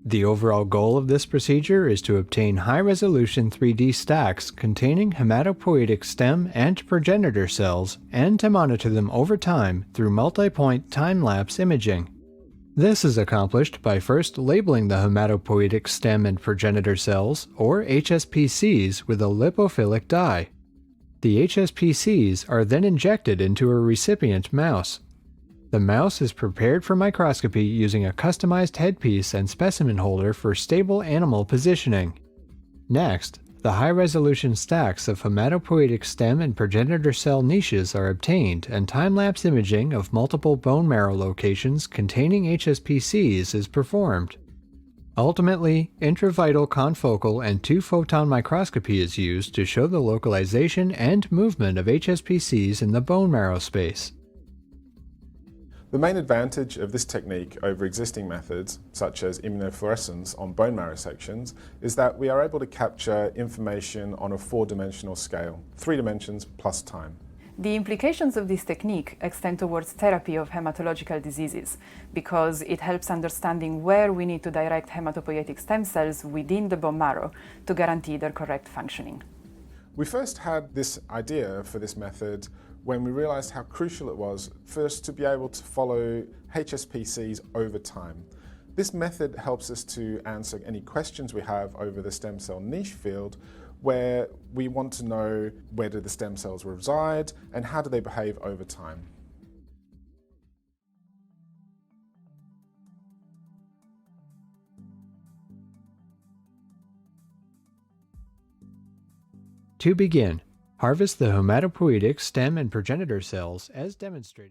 The overall goal of this procedure is to obtain high-resolution 3D stacks containing hematopoietic stem and progenitor cells and to monitor them over time through multi-point time-lapse imaging. This is accomplished by first labeling the hematopoietic stem and progenitor cells, or HSPCs, with a lipophilic dye. The HSPCs are then injected into a recipient mouse. The mouse is prepared for microscopy using a customized headpiece and specimen holder for stable animal positioning. Next, the high-resolution stacks of hematopoietic stem and progenitor cell niches are obtained and time-lapse imaging of multiple bone marrow locations containing HSPCs is performed. Ultimately, intravital confocal and two-photon microscopy is used to show the localization and movement of HSPCs in the bone marrow space. The main advantage of this technique over existing methods, such as immunofluorescence on bone marrow sections, is that we are able to capture information on a four-dimensional scale, 3 dimensions plus time. The implications of this technique extend towards therapy of hematological diseases, because it helps understanding where we need to direct hematopoietic stem cells within the bone marrow to guarantee their correct functioning. We first had this idea for this method when we realized how crucial it was first to be able to follow HSPCs over time. This method helps us to answer any questions we have over the stem cell niche field, where we want to know where do the stem cells reside and how do they behave over time. To begin, harvest the hematopoietic stem and progenitor cells as demonstrated.